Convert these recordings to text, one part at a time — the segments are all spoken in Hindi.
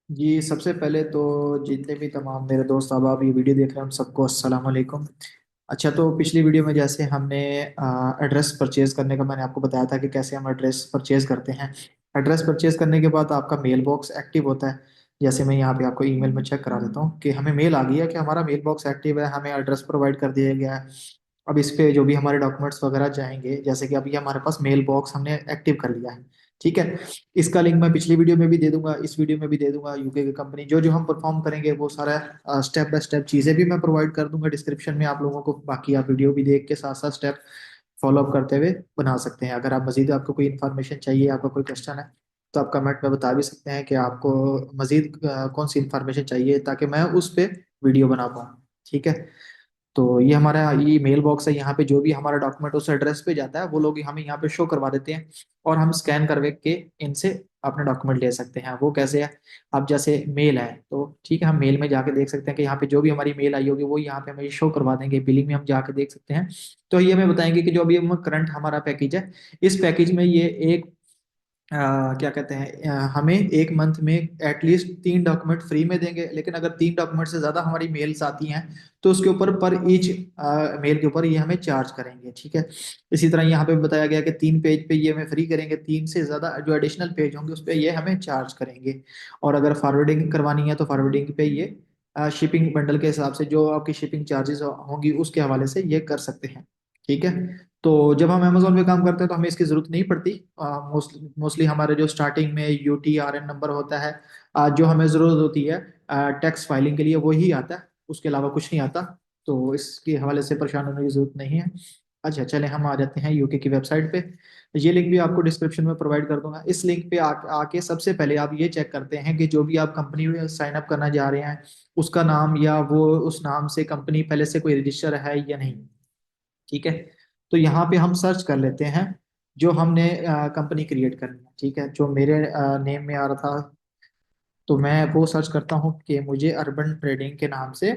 जी सबसे पहले तो जितने भी तमाम मेरे दोस्त अहबाब ये वीडियो देख रहे हैं हम सबको अस्सलाम वालेकुम। अच्छा, तो पिछली वीडियो में जैसे हमने एड्रेस परचेज करने का मैंने आपको बताया था कि कैसे हम एड्रेस परचेज करते हैं। एड्रेस परचेज करने के बाद आपका मेल बॉक्स एक्टिव होता है। जैसे मैं यहाँ पे आपको ईमेल में चेक करा देता हूँ कि हमें मेल आ गया कि हमारा मेल बॉक्स एक्टिव है, हमें एड्रेस प्रोवाइड कर दिया गया है। अब इस पे जो भी हमारे डॉक्यूमेंट्स वगैरह जाएंगे, जैसे कि अभी हमारे पास मेल बॉक्स हमने एक्टिव कर लिया है। ठीक है। इसका लिंक मैं पिछली वीडियो में भी दे दूंगा, इस वीडियो में भी दे दूंगा। यूके की कंपनी जो जो हम परफॉर्म करेंगे वो सारा स्टेप बाय स्टेप चीजें भी मैं प्रोवाइड कर दूंगा डिस्क्रिप्शन में आप लोगों को। बाकी आप वीडियो भी देख के साथ साथ स्टेप फॉलो अप करते हुए बना सकते हैं। अगर आप मजीद आपको कोई इन्फॉर्मेशन चाहिए, आपका कोई क्वेश्चन है, तो आप कमेंट में बता भी सकते हैं कि आपको मजीद कौन सी इन्फॉर्मेशन चाहिए, ताकि मैं उस पर वीडियो बना पाऊँ। ठीक है। तो ये हमारा ये मेल बॉक्स है। यहाँ पे जो भी हमारा डॉक्यूमेंट उस एड्रेस पे जाता है वो लोग हमें यहाँ पे शो करवा देते हैं, और हम स्कैन करवे के इनसे अपने डॉक्यूमेंट ले सकते हैं। वो कैसे है? अब जैसे मेल है तो ठीक है, हम मेल में जाके देख सकते हैं कि यहाँ पे जो भी हमारी मेल आई होगी वो यहाँ पे हमें शो करवा देंगे। बिलिंग में हम जाके देख सकते हैं, तो ये हमें बताएंगे कि जो अभी हम करंट हमारा पैकेज है, इस पैकेज में ये एक क्या कहते हैं, हमें एक मंथ में एटलीस्ट 3 डॉक्यूमेंट फ्री में देंगे। लेकिन अगर 3 डॉक्यूमेंट से ज्यादा हमारी मेल्स आती हैं तो उसके ऊपर पर ईच मेल के ऊपर ये हमें चार्ज करेंगे। ठीक है। इसी तरह यहाँ पे बताया गया कि 3 पेज पे ये हमें फ्री करेंगे, 3 से ज्यादा जो एडिशनल पेज होंगे उस पर ये हमें चार्ज करेंगे। और अगर फॉरवर्डिंग करवानी है तो फॉरवर्डिंग पे ये शिपिंग बंडल के हिसाब से जो आपकी शिपिंग चार्जेस होंगी उसके हवाले से ये कर सकते हैं। ठीक है। तो जब हम अमेजोन पे काम करते हैं तो हमें इसकी जरूरत नहीं पड़ती। मोस्टली मोस्टली हमारे जो स्टार्टिंग में UTRN नंबर होता है, जो हमें जरूरत होती है टैक्स फाइलिंग के लिए, वो ही आता है। उसके अलावा कुछ नहीं आता। तो इसके हवाले से परेशान होने की जरूरत नहीं है। अच्छा, चले हम आ जाते हैं यूके की वेबसाइट पे। ये लिंक भी आपको डिस्क्रिप्शन में प्रोवाइड कर दूंगा। इस लिंक पे आके सबसे पहले आप ये चेक करते हैं कि जो भी आप कंपनी में साइन अप करना जा रहे हैं उसका नाम, या वो उस नाम से कंपनी पहले से कोई रजिस्टर है या नहीं। ठीक है। तो यहाँ पे हम सर्च कर लेते हैं जो हमने कंपनी क्रिएट करनी है। ठीक है, जो मेरे नेम में आ रहा था, तो मैं वो सर्च करता हूँ कि मुझे अर्बन ट्रेडिंग के नाम से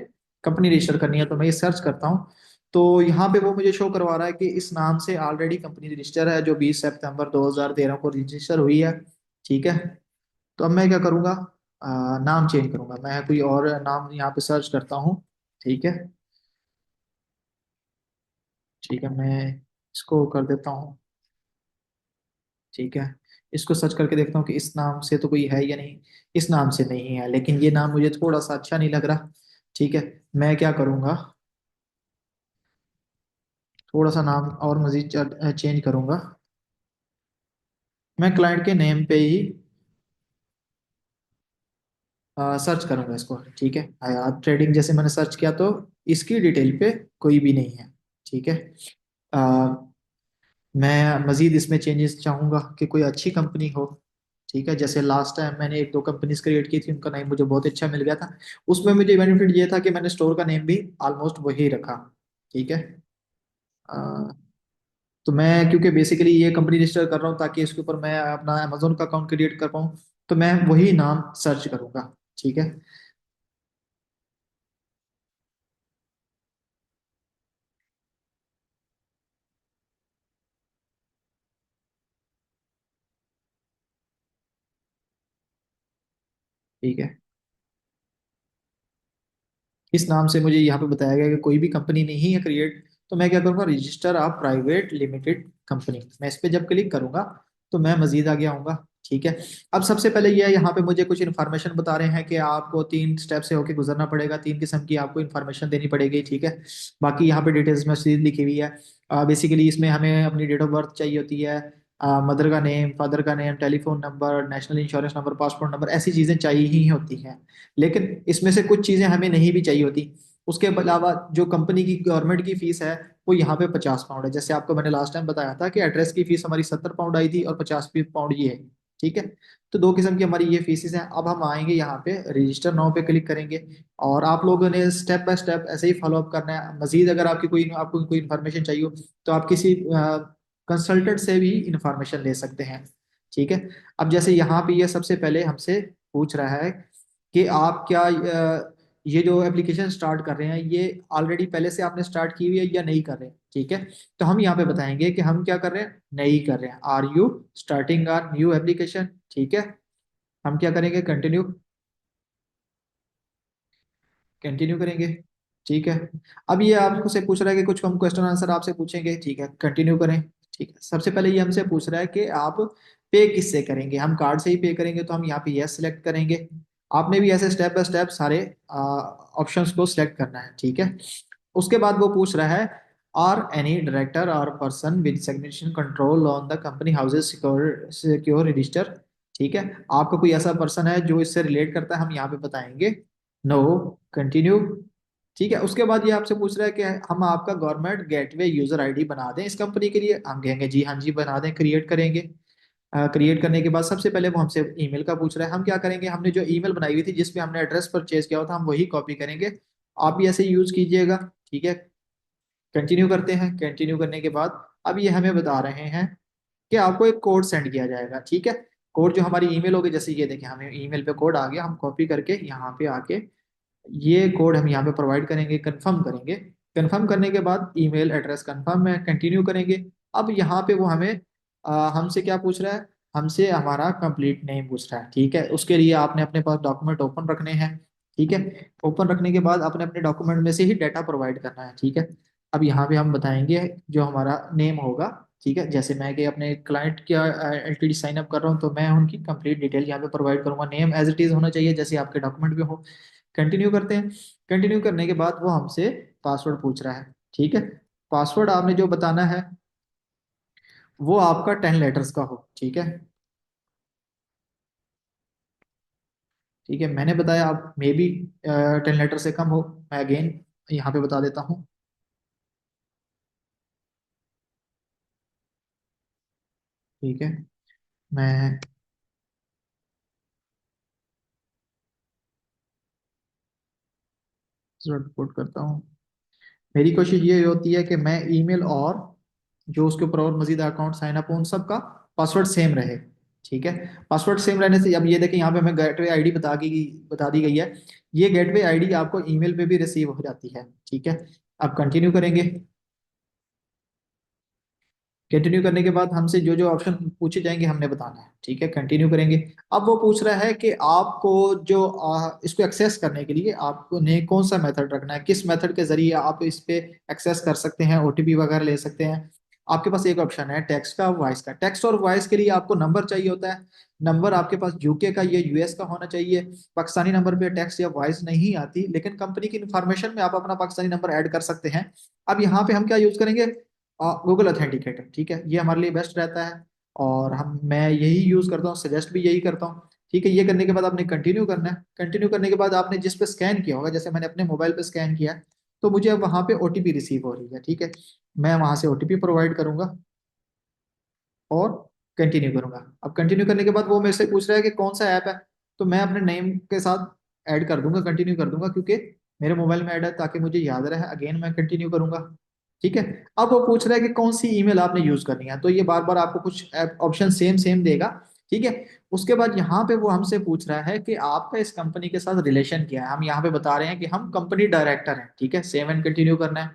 कंपनी रजिस्टर करनी है। तो मैं ये सर्च करता हूँ, तो यहाँ पे वो मुझे शो करवा रहा है कि इस नाम से ऑलरेडी कंपनी रजिस्टर है, जो 20 सितंबर 2013 को रजिस्टर हुई है। ठीक है। तो अब मैं क्या करूँगा, नाम चेंज करूंगा, मैं कोई और नाम यहाँ पे सर्च करता हूँ। ठीक है। ठीक है, मैं इसको कर देता हूँ। ठीक है। इसको सर्च करके देखता हूँ कि इस नाम से तो कोई है या नहीं। इस नाम से नहीं है, लेकिन ये नाम मुझे थोड़ा सा अच्छा नहीं लग रहा। ठीक है। मैं क्या करूँगा, थोड़ा सा नाम और मजीद चेंज करूँगा। मैं क्लाइंट के नेम पे ही सर्च करूँगा इसको। ठीक है। हयात ट्रेडिंग जैसे मैंने सर्च किया तो इसकी डिटेल पे कोई भी नहीं है। ठीक है। अ, मैं मजीद इसमें चेंजेस चाहूंगा कि कोई अच्छी कंपनी हो। ठीक है। जैसे लास्ट टाइम मैंने एक दो कंपनीज क्रिएट की थी, उनका नेम मुझे बहुत अच्छा मिल गया था। उसमें मुझे बेनिफिट ये था कि मैंने स्टोर का नेम भी ऑलमोस्ट वही रखा। ठीक है। अ, तो मैं क्योंकि बेसिकली ये कंपनी रजिस्टर कर रहा हूँ ताकि इसके ऊपर मैं अपना अमेजोन का अकाउंट क्रिएट कर पाऊँ, तो मैं वही नाम सर्च करूंगा। ठीक है। ठीक है। इस नाम से मुझे यहाँ पे बताया गया कि कोई भी कंपनी नहीं है क्रिएट। तो मैं क्या करूँगा, register of private limited company, मैं इस पे जब क्लिक करूंगा तो मैं मजीद आगे आऊंगा। ठीक है। अब सबसे पहले ये यहाँ पे मुझे कुछ इन्फॉर्मेशन बता रहे हैं कि आपको 3 स्टेप से होके गुजरना पड़ेगा, 3 किस्म की आपको इन्फॉर्मेशन देनी पड़ेगी। ठीक है। बाकी यहाँ पे डिटेल्स में सीधी लिखी हुई है। बेसिकली इसमें हमें अपनी डेट ऑफ बर्थ चाहिए होती है, मदर का नेम, फादर का name, telephone number, national insurance number, passport number, ऐसी चीजें चाहिए ही होती हैं। लेकिन इसमें से कुछ चीजें हमें नहीं भी चाहिए होती। उसके अलावा जो कंपनी की गवर्नमेंट की फीस है वो यहाँ पे 50 पाउंड है। जैसे आपको मैंने लास्ट टाइम बताया था कि एड्रेस की फीस हमारी 70 पाउंड आई थी और 50 पाउंड ये है। ठीक है। तो 2 किस्म की हमारी ये फीसेस हैं। अब हम आएंगे यहाँ पे रजिस्टर नाउ पे क्लिक करेंगे, और आप लोगों ने स्टेप बाय स्टेप ऐसे ही फॉलो अप करना है। मजीद अगर आपको कोई इन्फॉर्मेशन चाहिए हो तो आप किसी कंसल्टेंट से भी इंफॉर्मेशन ले सकते हैं। ठीक है। अब जैसे यहाँ पे ये सबसे पहले हमसे पूछ रहा है कि आप क्या ये जो एप्लीकेशन स्टार्ट कर रहे हैं ये ऑलरेडी पहले से आपने स्टार्ट की हुई है या नहीं कर रहे हैं। ठीक है। तो हम यहाँ पे बताएंगे कि हम क्या कर रहे हैं, नहीं कर रहे हैं। Are you starting are new application. ठीक है। हम क्या करेंगे, कंटिन्यू। कंटिन्यू करेंगे। ठीक है। अब ये आपको से पूछ रहा है कि कुछ हम क्वेश्चन आंसर आपसे पूछेंगे, ठीक है, कंटिन्यू करें। ठीक है, सबसे पहले ये हमसे पूछ रहा है कि आप पे किससे करेंगे, हम कार्ड से ही पे करेंगे, तो हम यहाँ पे यस सिलेक्ट करेंगे। आपने भी ऐसे स्टेप बाय स्टेप सारे ऑप्शंस को सिलेक्ट करना है, ठीक है। उसके बाद वो पूछ रहा है, आर एनी डायरेक्टर और person with significant control on the company houses secure secure register. ठीक है, आपका कोई ऐसा पर्सन है जो इससे रिलेट करता है, हम यहाँ पे बताएंगे नो, कंटिन्यू। ठीक है, उसके बाद ये आपसे पूछ रहा है कि हम आपका गवर्नमेंट गेटवे यूजर आईडी बना दें इस कंपनी के लिए, हम कहेंगे जी हाँ जी बना दें, क्रिएट करेंगे। क्रिएट करने के बाद सबसे पहले वो हमसे ईमेल का पूछ रहा है, हम क्या करेंगे, हमने जो ईमेल बनाई हुई थी जिसपे हमने एड्रेस परचेज किया हुआ था हम वही कॉपी करेंगे। आप भी ऐसे यूज कीजिएगा। ठीक है, कंटिन्यू करते हैं। कंटिन्यू करने के बाद अब ये हमें बता रहे हैं कि आपको एक कोड सेंड किया जाएगा। ठीक है, कोड जो हमारी ईमेल होगी, जैसे ये देखें हमें ईमेल पे कोड आ गया, हम कॉपी करके यहाँ पे आके ये कोड हम यहाँ पे प्रोवाइड करेंगे, कंफर्म करेंगे। कंफर्म करने के बाद ईमेल एड्रेस कंफर्म है, कंटिन्यू करेंगे। अब यहाँ पे वो हमें हमसे क्या पूछ रहा है, हमसे हमारा कंप्लीट नेम पूछ रहा है। ठीक है, उसके लिए आपने अपने पास डॉक्यूमेंट ओपन रखने हैं। ठीक है, ओपन रखने के बाद आपने अपने डॉक्यूमेंट में से ही डाटा प्रोवाइड करना है। ठीक है, अब यहाँ पे हम बताएंगे जो हमारा नेम होगा। ठीक है, जैसे मैं कि अपने क्लाइंट का एलटीडी साइन अप कर रहा हूँ, तो मैं उनकी कंप्लीट डिटेल यहाँ पे प्रोवाइड करूंगा, नेम एज इट इज होना चाहिए जैसे आपके डॉक्यूमेंट में हो। कंटिन्यू करते हैं। कंटिन्यू करने के बाद वो हमसे पासवर्ड पूछ रहा है। ठीक है, पासवर्ड आपने जो बताना है वो आपका 10 लेटर्स का हो। ठीक है। ठीक है, मैंने बताया, आप मे बी 10 लेटर से कम हो। मैं अगेन यहाँ पे बता देता हूँ। ठीक है, मैं रिपोर्ट करता हूँ। मेरी कोशिश ये होती है कि मैं ईमेल और जो उसके ऊपर और मजीद अकाउंट साइन अप हो उन सब का पासवर्ड सेम रहे। ठीक है, पासवर्ड सेम रहने से अब ये देखें यहाँ पे हमें गेटवे आईडी बता दी गई है। ये गेटवे आईडी आपको ईमेल पे भी रिसीव हो जाती है। ठीक है, अब कंटिन्यू करेंगे। कंटिन्यू करने के बाद हमसे जो जो ऑप्शन पूछे जाएंगे हमने बताना है। ठीक है, कंटिन्यू करेंगे। अब वो पूछ रहा है कि आपको जो इसको एक्सेस करने के लिए आपने कौन सा मेथड रखना है, किस मेथड के जरिए आप इस पे एक्सेस कर सकते हैं, ओटीपी वगैरह ले सकते हैं। आपके पास एक ऑप्शन है टेक्स्ट का, वॉइस का। टेक्स्ट और वॉइस के लिए आपको नंबर चाहिए होता है। नंबर आपके पास यूके का या यूएस का होना चाहिए। पाकिस्तानी नंबर पे टेक्स्ट या वॉइस नहीं आती, लेकिन कंपनी की इंफॉर्मेशन में आप अपना पाकिस्तानी नंबर ऐड कर सकते हैं। अब यहाँ पे हम क्या यूज करेंगे, गूगल ऑथेंटिकेटर। ठीक है, ये हमारे लिए बेस्ट रहता है और मैं यही यूज करता हूँ, सजेस्ट भी यही करता हूँ। ठीक है, ये करने के बाद आपने कंटिन्यू करना है। कंटिन्यू करने के बाद आपने जिस पे स्कैन किया होगा, जैसे मैंने अपने मोबाइल पे स्कैन किया, तो मुझे अब वहां पे ओटीपी रिसीव हो रही है। ठीक है, मैं वहां से ओटीपी प्रोवाइड करूंगा और कंटिन्यू करूंगा। अब कंटिन्यू करने के बाद वो मेरे से पूछ रहा है कि कौन सा ऐप है, तो मैं अपने नेम के साथ ऐड कर दूंगा, कंटिन्यू कर दूंगा, क्योंकि मेरे मोबाइल में ऐड है ताकि मुझे याद रहे। अगेन मैं कंटिन्यू करूंगा। ठीक है, अब वो पूछ रहा है कि कौन सी ईमेल आपने यूज करनी है, तो ये बार बार आपको कुछ ऑप्शन सेम सेम देगा। ठीक है, उसके बाद यहाँ पे वो हमसे पूछ रहा है कि आपका इस कंपनी के साथ रिलेशन क्या है, हम यहाँ पे बता रहे हैं कि हम कंपनी डायरेक्टर हैं। ठीक है, सेव एंड कंटिन्यू करना है।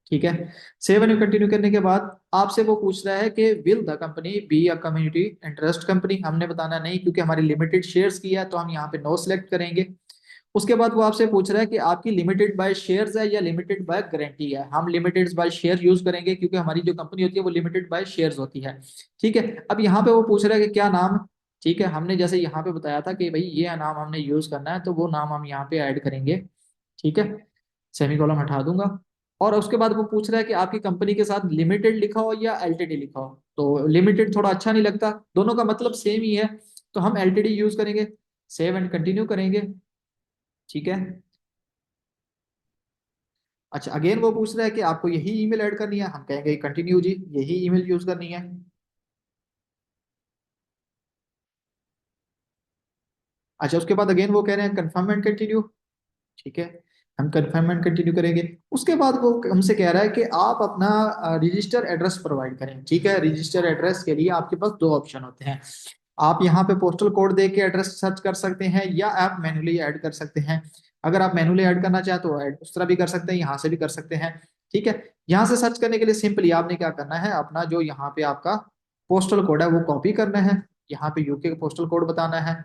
ठीक है, सेव एंड कंटिन्यू करने के बाद आपसे वो पूछ रहा है कि will the company be a community interest company, हमने बताना नहीं क्योंकि हमारी लिमिटेड शेयर्स की है, तो हम यहाँ पे नो सेलेक्ट करेंगे। उसके बाद वो आपसे पूछ रहा है कि आपकी लिमिटेड बाय शेयर्स है या लिमिटेड बाय गारंटी है, हम लिमिटेड बाय शेयर यूज करेंगे क्योंकि हमारी जो कंपनी होती है वो लिमिटेड बाय शेयर्स होती है। ठीक है, अब यहाँ पे वो पूछ रहा है कि क्या नाम। ठीक है, हमने जैसे यहाँ पे बताया था कि भाई ये नाम हमने यूज करना है, तो वो नाम हम यहाँ पे ऐड करेंगे। ठीक है, सेमी कॉलम हटा दूंगा। और उसके बाद वो पूछ रहा है कि आपकी कंपनी के साथ लिमिटेड लिखा हो या एलटीडी लिखा हो, तो लिमिटेड थोड़ा अच्छा नहीं लगता, दोनों का मतलब सेम ही है, तो हम एलटीडी यूज करेंगे। सेव एंड कंटिन्यू करेंगे। ठीक है, अच्छा अगेन वो पूछ रहा है कि आपको यही ईमेल ऐड करनी है, हम कहेंगे कंटिन्यू जी, यही ईमेल यूज करनी है। अच्छा, उसके बाद अगेन वो कह रहे हैं कंफर्म एंड कंटिन्यू। ठीक है, हम कंफर्म एंड कंटिन्यू करेंगे। उसके बाद वो हमसे कह रहा है कि आप अपना रजिस्टर एड्रेस प्रोवाइड करें। ठीक है, रजिस्टर एड्रेस के लिए आपके पास दो ऑप्शन होते हैं। आप यहाँ पे पोस्टल कोड दे के एड्रेस सर्च कर सकते हैं या आप मैन्युअली ऐड कर सकते हैं। अगर आप मैन्युअली ऐड करना चाहें तो ऐड उस तरह भी कर सकते हैं, यहाँ से भी कर सकते हैं। ठीक है, यहाँ से सर्च करने के लिए सिंपली आपने क्या करना है, अपना जो यहाँ पे आपका पोस्टल कोड है वो कॉपी करना है, यहाँ पे यूके का पोस्टल कोड बताना है।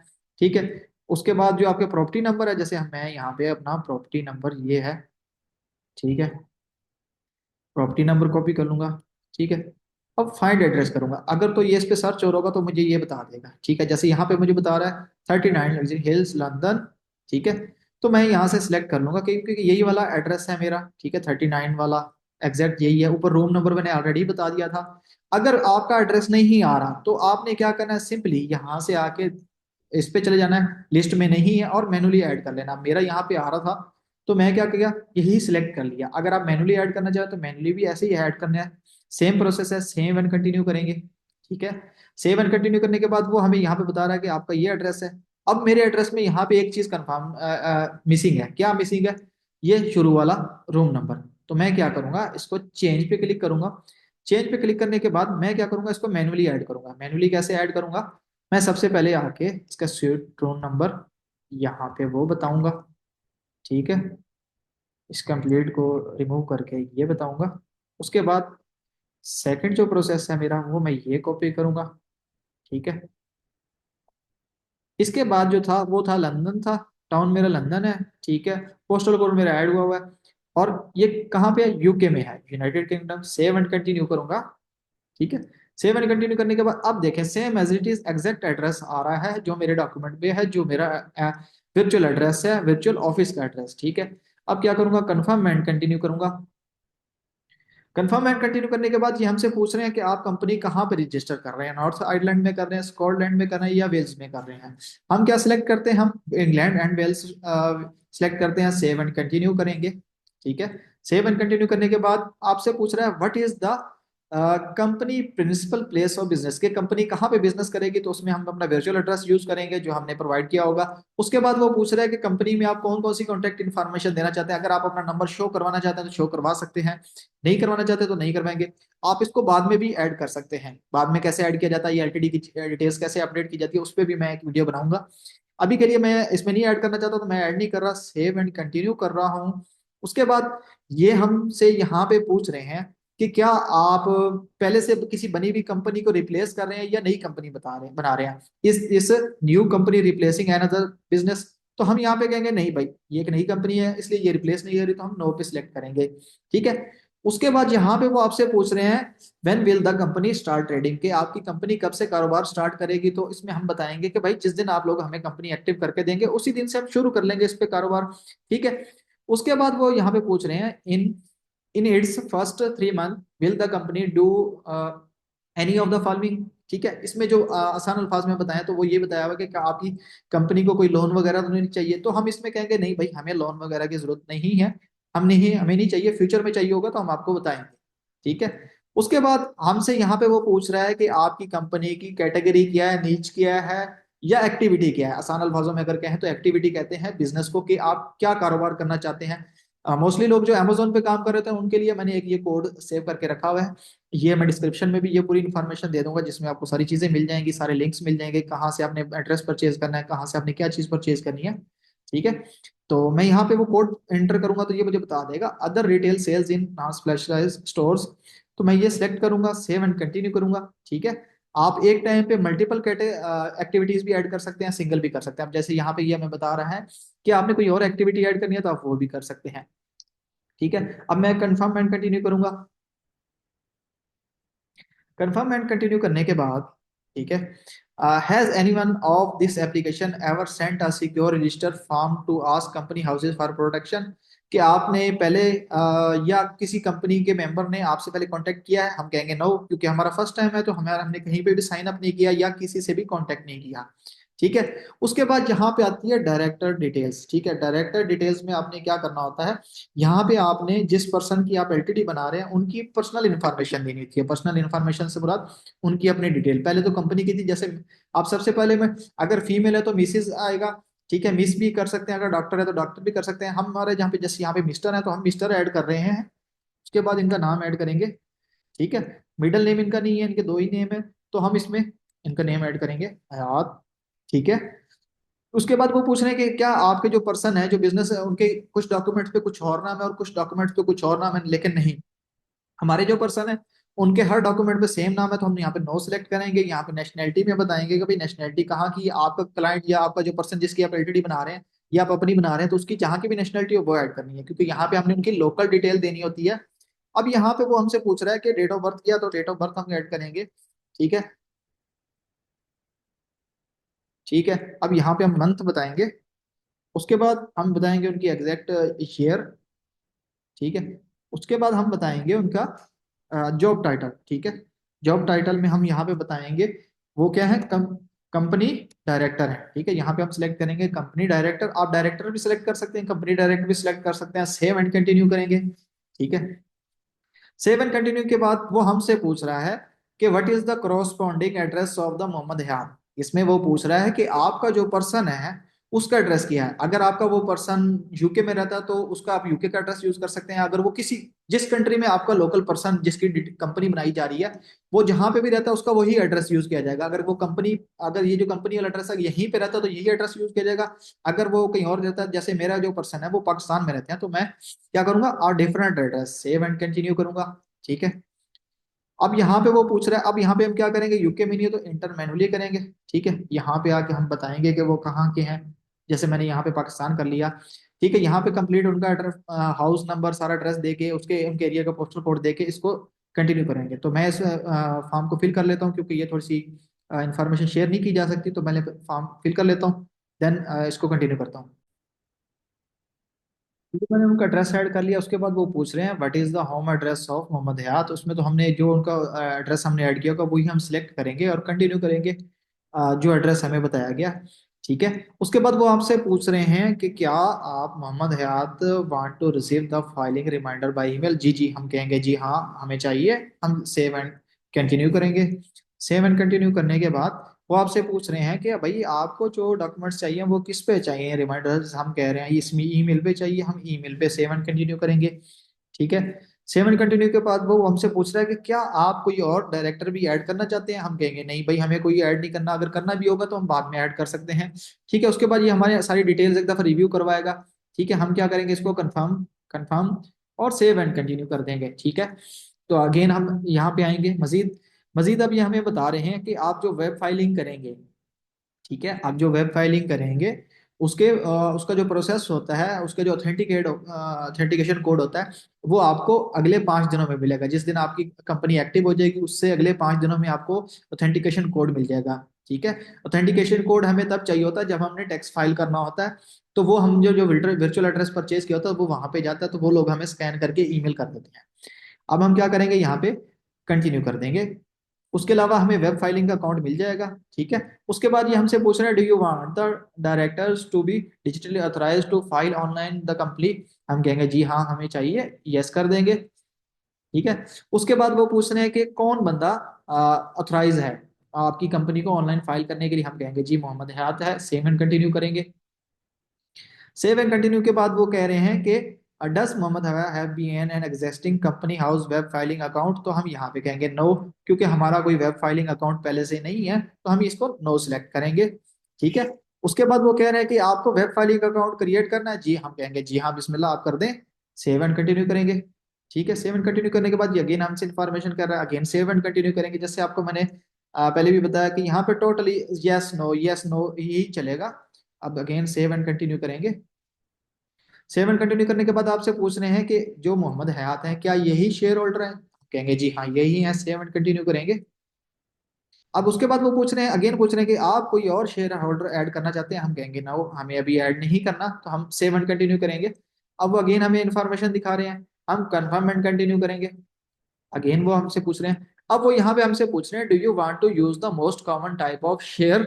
ठीक है, उसके बाद जो आपके प्रॉपर्टी नंबर है, जैसे मैं यहाँ पे अपना प्रॉपर्टी नंबर ये है, ठीक है, प्रॉपर्टी नंबर कॉपी कर लूंगा, ठीक है। अब फाइंड एड्रेस करूंगा, अगर तो ये इस पे सर्च हो रहा होगा तो मुझे ये बता देगा, ठीक है। जैसे यहाँ पे मुझे बता रहा है 39 लग्जरी हिल्स लंदन, ठीक है। तो मैं यहाँ से सिलेक्ट कर लूंगा क्योंकि यही वाला एड्रेस है मेरा, ठीक है, 39 वाला एग्जैक्ट यही है। ऊपर रूम नंबर मैंने ऑलरेडी बता दिया था। अगर आपका एड्रेस नहीं आ रहा तो आपने क्या करना है, सिंपली यहाँ से आके इस पे चले जाना है, लिस्ट में नहीं है और मैनुअली ऐड कर लेना। मेरा यहाँ पे आ रहा था तो मैं क्या किया, यही सिलेक्ट कर लिया। अगर आप मैनुअली ऐड करना चाहे तो मैनुअली भी ऐसे ही ऐड करना है, सेम प्रोसेस है, सेम एंड कंटिन्यू करेंगे, ठीक है। सेव एंड कंटिन्यू करने के बाद वो हमें यहाँ पे बता रहा है कि आपका ये एड्रेस है। अब मेरे एड्रेस में यहाँ पे एक चीज कंफर्म मिसिंग है, क्या मिसिंग है, ये शुरू वाला रूम नंबर। तो मैं क्या करूंगा, इसको चेंज पे क्लिक करूंगा। चेंज पे क्लिक करने के बाद मैं क्या करूंगा, इसको मैनुअली ऐड करूंगा। मैनुअली कैसे ऐड करूंगा, मैं सबसे पहले आके इसका स्वीट रूम नंबर यहाँ पे वो बताऊंगा, ठीक है। इस कंप्लीट को रिमूव करके ये बताऊंगा। उसके बाद सेकंड जो प्रोसेस है मेरा, वो मैं ये कॉपी करूंगा, ठीक है। इसके बाद जो था वो था लंदन था, टाउन मेरा लंदन है, ठीक है। पोस्टल कोड मेरा ऐड हुआ हुआ है और ये कहाँ पे है, यूके में है, United kingdom. Save and continue करूंगा, ठीक है। सेव एंड कंटिन्यू करने के बाद अब देखें same as it is exact address आ रहा है जो मेरे डॉक्यूमेंट में है, जो मेरा वर्चुअल एड्रेस है, वर्चुअल ऑफिस का एड्रेस, ठीक है। अब क्या करूंगा, कंफर्म एंड कंटिन्यू करूंगा। कंफर्म एंड कंटिन्यू करने के बाद ये हमसे पूछ रहे हैं कि आप कंपनी कहाँ पे रजिस्टर कर रहे हैं, नॉर्थ आयरलैंड में कर रहे हैं, स्कॉटलैंड में कर रहे हैं या वेल्स में कर रहे हैं। हम क्या सिलेक्ट करते हैं, हम इंग्लैंड एंड वेल्स सिलेक्ट करते हैं। सेव एंड कंटिन्यू करेंगे, ठीक है। सेव एंड कंटिन्यू करने के बाद आपसे पूछ रहा है what is the company principal place of business, के कंपनी कहाँ पे बिजनेस करेगी, तो उसमें हम अपना वर्चुअल एड्रेस यूज करेंगे जो हमने प्रोवाइड किया होगा। उसके बाद वो पूछ रहा है कि कंपनी में आप कौन कौन सी कॉन्टैक्ट इन्फॉर्मेशन देना चाहते हैं। अगर आप अपना नंबर शो करवाना चाहते हैं तो शो करवा सकते हैं, नहीं करवाना चाहते तो नहीं करवाएंगे। आप इसको बाद में भी ऐड कर सकते हैं, बाद में कैसे ऐड किया जाता है, ये एलटीडी की डिटेल्स कैसे अपडेट की जाती है, उस पर भी मैं एक वीडियो बनाऊंगा। अभी के लिए मैं इसमें नहीं ऐड करना चाहता तो मैं ऐड नहीं कर रहा, सेव एंड कंटिन्यू कर रहा हूँ। उसके बाद ये हमसे यहाँ पे पूछ रहे हैं कि क्या आप पहले से किसी बनी हुई कंपनी को रिप्लेस कर रहे हैं या नई कंपनी बना रहे हैं, इस new company replacing another business. तो हम यहाँ पे कहेंगे नहीं भाई, ये एक नई कंपनी है इसलिए ये रिप्लेस नहीं हो रही, तो हम नो पे सिलेक्ट करेंगे, ठीक है। उसके बाद यहाँ पे वो आपसे पूछ रहे हैं when will the company start trading, के आपकी कंपनी कब से कारोबार स्टार्ट करेगी। तो इसमें हम बताएंगे कि भाई जिस दिन आप लोग हमें कंपनी एक्टिव करके देंगे उसी दिन से हम शुरू कर लेंगे इस पे कारोबार, ठीक है। उसके बाद वो यहाँ पे पूछ रहे हैं in its first 3 month will the company do any of the following, ठीक है। इसमें जो आसान अल्फाज में बताया तो वो ये बताया हुआ कि क्या आपकी कंपनी को कोई लोन वगैरह तो नहीं चाहिए, तो हम इसमें कहेंगे नहीं भाई, हमें लोन वगैरह की जरूरत नहीं है, हमें नहीं चाहिए, फ्यूचर में चाहिए होगा तो हम आपको बताएंगे, ठीक है। उसके बाद हमसे यहाँ पे वो पूछ रहा है कि आपकी कंपनी की कैटेगरी क्या है, नीच क्या है या एक्टिविटी क्या है। आसान अल्फाजों में अगर कहें तो एक्टिविटी कहते हैं बिजनेस को, कि आप क्या कारोबार करना चाहते हैं। मोस्टली लोग जो अमेजोन पे काम कर रहे थे उनके लिए मैंने एक ये कोड सेव करके रखा हुआ है। ये मैं डिस्क्रिप्शन में भी ये पूरी इन्फॉर्मेशन दे दूंगा जिसमें आपको सारी चीजें मिल जाएंगी, सारे लिंक्स मिल जाएंगे, कहाँ से आपने एड्रेस परचेज करना है, कहाँ से आपने क्या चीज परचेज करनी है, ठीक है। तो मैं यहाँ पे वो कोड एंटर करूंगा तो ये मुझे बता देगा other retail sales in non specialised stores. तो मैं ये सिलेक्ट करूंगा, सेव एंड कंटिन्यू करूंगा, ठीक है। आप एक टाइम पे मल्टीपल एक्टिविटीज भी ऐड कर सकते हैं, सिंगल भी कर सकते हैं। अब जैसे यहाँ पे ये हमें बता रहा है कि आपने कोई और एक्टिविटी ऐड करनी है तो आप वो भी कर सकते हैं, ठीक है। अब मैं कंफर्म एंड कंटिन्यू करूंगा। कंफर्म एंड कंटिन्यू करने के बाद, ठीक है, has anyone of this application ever sent a secure register form to ask company houses for protection, कि आपने पहले या किसी कंपनी के मेंबर ने आपसे पहले कांटेक्ट किया है। हम कहेंगे नो, क्योंकि हमारा फर्स्ट टाइम है तो हमारा हमने कहीं पे भी साइन अप नहीं किया या किसी से भी कांटेक्ट नहीं किया, ठीक है। उसके बाद यहाँ पे आती है डायरेक्टर डिटेल्स, ठीक है। डायरेक्टर डिटेल्स में आपने क्या करना होता है, यहाँ पे आपने जिस पर्सन की आप एलटीडी बना रहे हैं उनकी पर्सनल इन्फॉर्मेशन देनी होती है। पर्सनल इन्फॉर्मेशन से मुराद उनकी अपनी डिटेल, पहले तो कंपनी की थी, जैसे आप सबसे पहले में अगर फीमेल है तो मिसिज आएगा, ठीक है। मिस भी कर सकते हैं, अगर डॉक्टर है तो डॉक्टर भी कर सकते हैं। हम हमारे जहाँ पे जैसे यहाँ पे मिस्टर है तो हम मिस्टर ऐड कर रहे हैं। उसके बाद इनका नाम ऐड करेंगे, ठीक है। मिडिल नेम इनका नहीं है, इनके दो ही नेम है, तो हम इसमें इनका नेम ऐड करेंगे हयात, ठीक है। उसके बाद वो पूछ रहे हैं कि क्या आपके जो पर्सन है जो बिजनेस है उनके कुछ डॉक्यूमेंट्स पे कुछ और नाम है और कुछ डॉक्यूमेंट्स पे कुछ और नाम है, लेकिन नहीं, हमारे जो पर्सन है उनके हर डॉक्यूमेंट पे सेम नाम है, तो हम यहाँ पे नो सिलेक्ट करेंगे। यहाँ पे नेशनैलिटी में बताएंगे कि भाई नेशनैलिटी कहाँ की है, आपका क्लाइंट या आपका जो पर्सन जिसकी आप एलटीडी बना रहे हैं या आप अपनी बना रहे हैं, तो उसकी जहाँ की भी नेशनैलिटी हो वो ऐड करनी है, क्योंकि यहाँ पे हमने उनकी लोकल डिटेल देनी होती है। अब यहाँ पे वो हमसे पूछ रहा है कि डेट ऑफ बर्थ किया, तो डेट ऑफ बर्थ हम ऐड करेंगे। ठीक है। ठीक है। अब यहाँ पे हम मंथ बताएंगे। उसके बाद हम बताएंगे उनकी एग्जैक्ट ईयर। ठीक है। उसके बाद हम बताएंगे उनका जॉब टाइटल। ठीक है। जॉब टाइटल में हम यहाँ पे बताएंगे वो क्या है, कंपनी डायरेक्टर है। ठीक है। यहाँ पे हम सिलेक्ट करेंगे कंपनी डायरेक्टर। आप डायरेक्टर भी सिलेक्ट कर सकते हैं, कंपनी डायरेक्टर भी सिलेक्ट कर सकते हैं। सेव एंड कंटिन्यू करेंगे। ठीक है। सेव एंड कंटिन्यू के बाद वो हमसे पूछ रहा है कि what is the corresponding address of the Mohammad Hayat. इसमें वो पूछ रहा है कि आपका जो पर्सन है उसका एड्रेस क्या है। अगर आपका वो पर्सन यूके में रहता है तो उसका आप यूके का एड्रेस यूज कर सकते हैं। अगर वो किसी जिस कंट्री में आपका लोकल पर्सन जिसकी कंपनी बनाई जा रही है वो जहां पे भी रहता है उसका वही एड्रेस यूज किया जाएगा। अगर वो कंपनी, अगर ये जो कंपनी वाला एड्रेस है यहीं पे रहता है तो यही एड्रेस यूज किया जाएगा। अगर वो कहीं और रहता है, जैसे मेरा जो पर्सन है वो पाकिस्तान में रहते हैं, तो मैं क्या करूंगा, और different address save and continue करूंगा। ठीक है। अब यहाँ पे वो पूछ रहा है, अब यहाँ पे हम क्या करेंगे, यूके में नहीं है तो इंटर मैनुअली करेंगे। ठीक है। यहाँ पे आके हम बताएंगे कि वो कहाँ के हैं। जैसे मैंने यहाँ पे पाकिस्तान कर लिया। ठीक है। यहाँ पे कंप्लीट उनका एड्रेस, हाउस नंबर, सारा एड्रेस देके उसके उनके एरिया का पोस्टल कोड देके इसको कंटिन्यू करेंगे। तो मैं इस फॉर्म को फिल कर लेता हूँ, क्योंकि ये थोड़ी सी इंफॉर्मेशन शेयर नहीं की जा सकती, तो मैंने फॉर्म फिल कर लेता हूँ। देन इसको कंटिन्यू करता हूँ। तो मैंने उनका एड्रेस ऐड कर लिया। उसके बाद वो पूछ रहे हैं what is the home address of Mohammad Hayat. उसमें तो हमने जो उनका एड्रेस हमने ऐड किया होगा वही हम सिलेक्ट करेंगे और कंटिन्यू करेंगे जो एड्रेस हमें बताया गया। ठीक है। उसके बाद वो आपसे पूछ रहे हैं कि क्या आप Mohammad Hayat want to receive the filing reminder by email. जी जी, हम कहेंगे जी हाँ हमें चाहिए। हम सेव एंड कंटिन्यू करेंगे। सेव एंड कंटिन्यू करने के बाद वो आपसे पूछ रहे हैं कि भाई आपको जो डॉक्यूमेंट्स चाहिए वो किस पे चाहिए रिमाइंडर्स। हम कह रहे हैं इसमें ईमेल पे चाहिए, हम ईमेल पे सेव एंड कंटिन्यू करेंगे। ठीक है। सेव एंड कंटिन्यू के बाद वो हमसे पूछ रहा है कि क्या आप कोई और डायरेक्टर भी ऐड करना चाहते हैं। हम कहेंगे नहीं भाई, हमें कोई ऐड नहीं करना, अगर करना भी होगा तो हम बाद में ऐड कर सकते हैं। ठीक है। उसके बाद ये हमारे सारी डिटेल्स एक दफा रिव्यू करवाएगा। ठीक है। हम क्या करेंगे, इसको कंफर्म कंफर्म और सेव एंड कंटिन्यू कर देंगे। ठीक है। तो अगेन हम यहाँ पे आएंगे मजीद। मजीद अब ये हमें बता रहे हैं कि आप जो वेब फाइलिंग करेंगे, ठीक है, आप जो वेब फाइलिंग करेंगे उसके उसका जो प्रोसेस होता है, उसका जो ऑथेंटिकेशन कोड होता है वो आपको अगले 5 दिनों में मिलेगा। जिस दिन आपकी कंपनी एक्टिव हो जाएगी उससे अगले 5 दिनों में आपको ऑथेंटिकेशन कोड मिल जाएगा। ठीक है। ऑथेंटिकेशन कोड हमें तब चाहिए होता है जब हमने टैक्स फाइल करना होता है। तो वो हम जो जो वर्चुअल एड्रेस परचेज किया होता है वो वहां पे जाता है, तो वो लोग हमें स्कैन करके ईमेल कर देते हैं। अब हम क्या करेंगे, यहाँ पे कंटिन्यू कर देंगे। उसके अलावा हमें वेब फाइलिंग का अकाउंट मिल जाएगा। ठीक है। उसके बाद ये हमसे पूछ रहे हैं do you want the directors to be digitally authorise to file online the complete. हम कहेंगे जी हाँ हमें चाहिए, यस कर देंगे। ठीक है। उसके बाद वो पूछ रहे हैं कि कौन बंदा अथोराइज है आपकी कंपनी को ऑनलाइन फाइल करने के लिए। हम कहेंगे जी मोहम्मद हयात है। सेम एंड कंटिन्यू करेंगे। सेव एंड कंटिन्यू के बाद वो कह रहे हैं कि does Mohammad have been an existing company house web filing account. तो हम यहाँ पे कहेंगे नो, क्योंकि हमारा कोई वेब फाइलिंग अकाउंट पहले से नहीं है, तो हम इसको नो सिलेक्ट करेंगे। ठीक है। उसके बाद वो कह रहे हैं कि आपको वेब फाइलिंग अकाउंट क्रिएट करना है। जी, हम कहेंगे जी हाँ बिस्मिल्लाह आप कर दें। सेव एंड कंटिन्यू करेंगे। ठीक है। सेव एंड कंटिन्यू करने के बाद ये अगेन हमसे इन्फॉर्मेशन कर रहा है, अगेन सेव एंड कंटिन्यू करेंगे। जैसे आपको मैंने पहले भी बताया कि यहाँ पे टोटली यस नो ही चलेगा। अब अगेन सेव एंड कंटिन्यू करेंगे। सेव एंड कंटिन्यू करने के बाद आपसे पूछ रहे हैं कि जो मोहम्मद हयात हैं क्या यही शेयर होल्डर हैं। कहेंगे जी हाँ यही है। सेव एंड कंटिन्यू करेंगे। अब उसके बाद वो पूछ रहे हैं, अगेन पूछ रहे हैं कि आप कोई और शेयर होल्डर ऐड करना चाहते हैं। हम कहेंगे ना, वो हमें अभी ऐड नहीं करना, तो हम सेव एंड कंटिन्यू करेंगे। अब वो अगेन हमें इन्फॉर्मेशन दिखा रहे हैं, हम कंफर्म एंड कंटिन्यू करेंगे। अगेन वो हमसे पूछ रहे हैं, अब वो यहाँ पे हमसे पूछ रहे हैं do you want to use the most common type of share.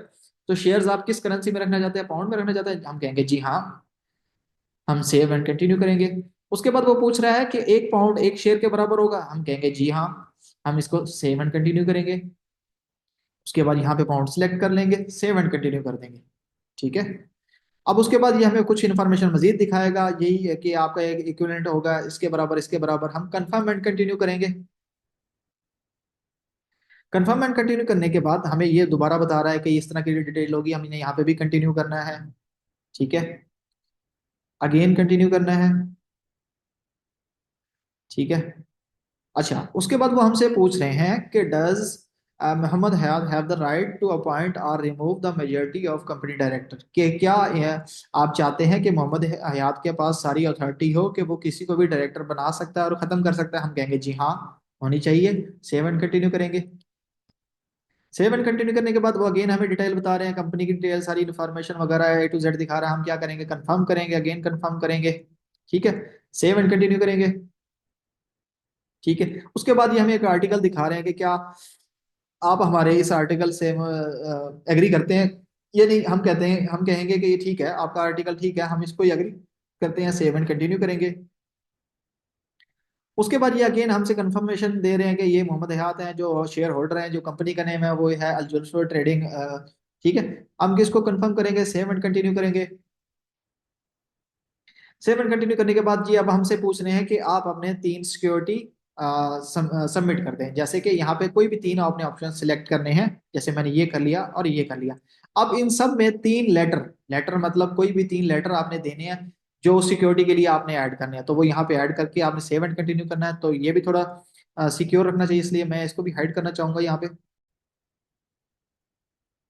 तो शेयर्स आप किस करेंसी में रखना चाहते हैं, पाउंड में रखना चाहते हैं। हम कहेंगे जी हाँ। हम सेव एंड कंटिन्यू करेंगे। उसके बाद वो पूछ रहा है कि 1 पाउंड 1 शेयर के बराबर होगा। हम कहेंगे जी हाँ। हम इसको सेव एंड कंटिन्यू करेंगे। उसके बाद यहाँ पे पाउंड सिलेक्ट कर लेंगे, सेव एंड कंटिन्यू कर देंगे। ठीक है। अब उसके बाद ये हमें कुछ इन्फॉर्मेशन मजीद दिखाएगा, यही है कि आपका एक इक्विवेलेंट होगा इसके बराबर इसके बराबर। हम कंफर्म एंड कंटिन्यू करेंगे। कंफर्म एंड कंटिन्यू करने के बाद हमें ये दोबारा बता रहा है कि इस तरह की डिटेल होगी, हमने यहाँ पे भी कंटिन्यू करना है। ठीक है। अगेन कंटिन्यू करना है। ठीक है। अच्छा, उसके बाद वो हमसे पूछ रहे हैं कि does Mohammad Hayat have the right to appoint और remove the majority of company director, कि क्या यह आप चाहते हैं कि मोहम्मद हयात के पास सारी अथॉरिटी हो कि वो किसी को भी डायरेक्टर बना सकता है और खत्म कर सकता है? हम कहेंगे जी हाँ, होनी चाहिए। सेव एंड कंटिन्यू करेंगे। सेव एंड कंटिन्यू करने के बाद वो अगेन हमें डिटेल बता रहे हैं, कंपनी की डिटेल सारी इन्फॉर्मेशन वगैरह A to Z दिखा रहा है। हम क्या करेंगे, कंफर्म करेंगे, अगेन कंफर्म करेंगे। ठीक है, सेव एंड कंटिन्यू करेंगे। ठीक है, उसके बाद ये हमें एक आर्टिकल दिखा रहे हैं कि क्या आप हमारे इस आर्टिकल से एग्री करते हैं। ये नहीं, हम कहते हैं, हम कहेंगे कि ये ठीक है, आपका आर्टिकल ठीक है, हम इसको एग्री करते हैं, सेव एंड कंटिन्यू करेंगे। उसके बाद ये अगेन हमसे कंफर्मेशन दे रहे हैं कि ये मोहम्मद हयात हैं जो शेयर होल्डर हैं, जो कंपनी का नेम है वो है अल ट्रेडिंग। ठीक है, हम किसको कंफर्म करेंगे, सेव एंड कंटिन्यू करेंगे। सेव एंड कंटिन्यू करने के बाद जी अब हमसे पूछ रहे हैं कि आप अपने तीन सिक्योरिटी सबमिट कर दें। जैसे कि यहाँ पे कोई भी तीन आपने ऑप्शन सिलेक्ट करने हैं, जैसे मैंने ये कर लिया और ये कर लिया। अब इन सब में तीन लेटर, लेटर मतलब कोई भी तीन लेटर आपने देने हैं जो सिक्योरिटी के लिए आपने ऐड करने हैं, तो वो यहाँ पे ऐड करके आपने सेव एंड कंटिन्यू करना है। तो ये भी थोड़ा सिक्योर रखना चाहिए, इसलिए मैं इसको भी हाइड करना चाहूंगा यहाँ पे।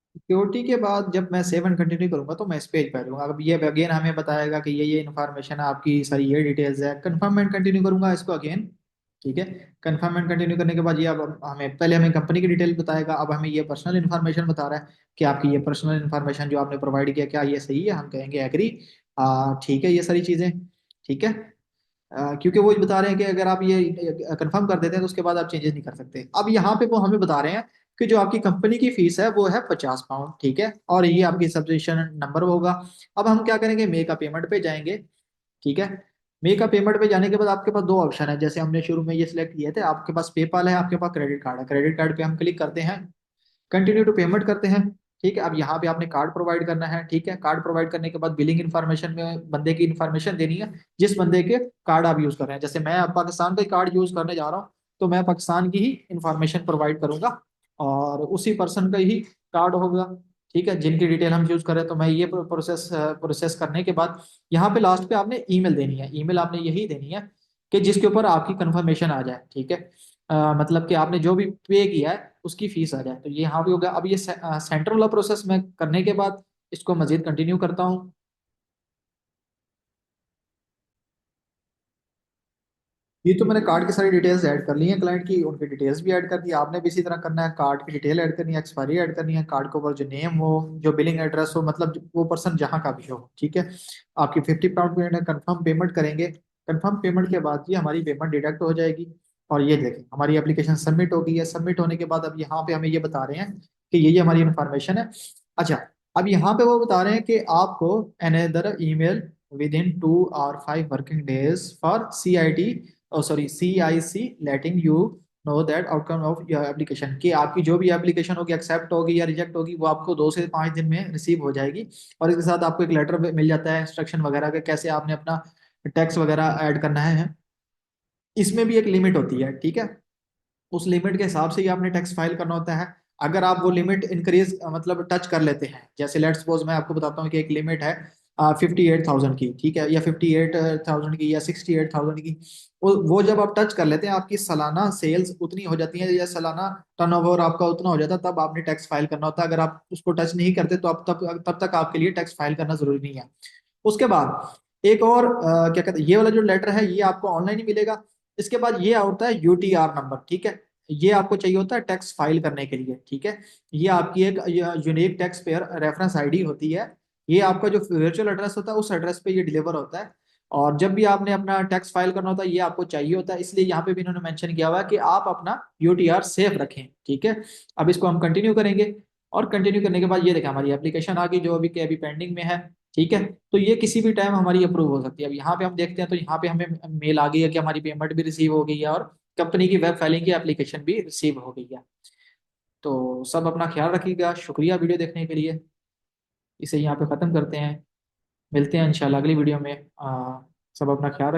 सिक्योरिटी के बाद जब मैं सेव एंड कंटिन्यू करूंगा तो मैं इस पेज पे आ जाऊंगा। अब ये अगेन हमें बताएगा कि ये इन्फॉर्मेशन है आपकी सारी, ये डिटेल्स है। कंफर्म एंड कंटिन्यू करूंगा इसको अगेन। ठीक है, कंफर्म एंड कंटिन्यू करने के बाद ये अब हमें पहले हमें कंपनी की डिटेल बताएगा, अब हमें ये पर्सनल इन्फॉर्मेशन बता रहा है कि आपकी ये पर्सनल इन्फॉर्मेशन जो आपने प्रोवाइड किया क्या ये सही है? हम कहेंगे एग्री। ठीक है, ये सारी चीजें ठीक है। क्योंकि वो बता रहे हैं कि अगर आप ये कंफर्म कर देते हैं तो उसके बाद आप चेंजेस नहीं कर सकते। अब यहाँ पे वो हमें बता रहे हैं कि जो आपकी कंपनी की फीस है वो है 50 पाउंड। ठीक है, और ये आपकी सब्सक्रिप्शन नंबर होगा। अब हम क्या करेंगे, मे का पेमेंट पे जाएंगे। ठीक है, मे का पेमेंट पे जाने के बाद आपके पास दो ऑप्शन है, जैसे हमने शुरू में ये सिलेक्ट किए थे। आपके पास पेपाल है, आपके पास क्रेडिट कार्ड है। क्रेडिट कार्ड पे हम क्लिक करते हैं, कंटिन्यू टू पेमेंट करते हैं। ठीक है, अब यहाँ पे आपने कार्ड प्रोवाइड करना है। ठीक है, कार्ड प्रोवाइड करने के बाद बिलिंग इन्फॉर्मेशन में बंदे की इन्फॉर्मेशन देनी है, जिस बंदे के कार्ड आप यूज कर रहे हैं। जैसे मैं अब पाकिस्तान का कार्ड यूज करने जा रहा हूँ, तो मैं पाकिस्तान की ही इन्फॉर्मेशन प्रोवाइड करूंगा और उसी पर्सन का ही कार्ड होगा। ठीक है, जिनकी डिटेल हम यूज करें। तो मैं ये प्रोसेस करने के बाद यहाँ पे लास्ट पे आपने ईमेल देनी है। ईमेल आपने यही देनी है कि जिसके ऊपर आपकी कंफर्मेशन आ जाए। ठीक है, मतलब कि आपने जो भी पे किया है उसकी फीस आ जाए। तो ये यहाँ भी होगा। अब ये सेंटर वाला प्रोसेस मैं करने के बाद इसको मजीद कंटिन्यू करता हूँ। ये तो मैंने कार्ड की सारी डिटेल्स ऐड कर ली हैं क्लाइंट की, उनकी डिटेल्स भी ऐड कर दी। आपने भी इसी तरह करना है, कार्ड की डिटेल ऐड करनी है, एक्सपायरी ऐड करनी है, कार्ड के ऊपर जो नेम हो, जो बिलिंग एड्रेस हो, मतलब वो पर्सन जहाँ का भी हो। ठीक है, आपकी 50 पाउंड कंफर्म पेमेंट करेंगे। कंफर्म पेमेंट के बाद ये हमारी पेमेंट डिडक्ट हो जाएगी और ये देखें हमारी एप्लीकेशन सबमिट हो गई है। सबमिट होने के बाद अब यहाँ पे हमें ये बता रहे हैं कि ये हमारी इन्फॉर्मेशन है। अच्छा, अब यहाँ पे वो बता रहे हैं कि आपको अनदर ईमेल विद इन 2 और 5 working days for CIT, sorry CIC letting you know that outcome of your application, कि आपकी जो भी एप्लीकेशन होगी एक्सेप्ट होगी या रिजेक्ट होगी वो आपको 2 से 5 दिन में रिसीव हो जाएगी। और इसके साथ आपको एक लेटर मिल जाता है इंस्ट्रक्शन वगैरह के कैसे आपने अपना टैक्स वगैरह ऐड करना है। इसमें भी एक लिमिट होती है। ठीक है, उस लिमिट के हिसाब से ही आपने टैक्स फाइल करना होता है। अगर आप वो लिमिट इंक्रीज मतलब टच कर लेते हैं, जैसे लेट्स सपोज मैं आपको बताता हूँ कि एक लिमिट है 58,000 की। ठीक है, या 58,000 की या 68,000 की। वो जब आप टच कर लेते हैं, आपकी सालाना सेल्स उतनी हो जाती है या सालाना टर्नओवर आपका उतना हो जाता है, तब आपने टैक्स फाइल करना होता है। अगर आप उसको टच नहीं करते तो आप तब तक आपके लिए टैक्स फाइल करना जरूरी नहीं है। उसके बाद एक और क्या कहते हैं, ये वाला जो लेटर है ये आपको ऑनलाइन ही मिलेगा। इसके बाद ये होता है UTR नंबर। ठीक है, ये आपको चाहिए होता है टैक्स फाइल करने के लिए। ठीक है, ये आपकी एक unique tax payer reference ID होती है। ये आपका जो वर्चुअल एड्रेस होता है उस एड्रेस पे ये डिलीवर होता है। और जब भी आपने अपना टैक्स फाइल करना होता है ये आपको चाहिए होता है, इसलिए यहाँ पे भी इन्होंने मेंशन किया हुआ है कि आप अपना UTR सेव रखें। ठीक है, अब इसको हम कंटिन्यू करेंगे और कंटिन्यू करने के बाद ये देखा हमारी एप्लीकेशन आ गई जो अभी के अभी पेंडिंग में है। ठीक है, तो ये किसी भी टाइम हमारी अप्रूव हो सकती है। अब यहाँ पे हम देखते हैं तो यहाँ पे हमें मेल आ गई है कि हमारी पेमेंट भी रिसीव हो गई है और कंपनी की वेब फाइलिंग की एप्लीकेशन भी रिसीव हो गई है। तो सब अपना ख्याल रखिएगा, शुक्रिया वीडियो देखने के लिए। इसे यहाँ पे ख़त्म करते हैं, मिलते हैं इंशाल्लाह अगली वीडियो में। सब अपना ख्याल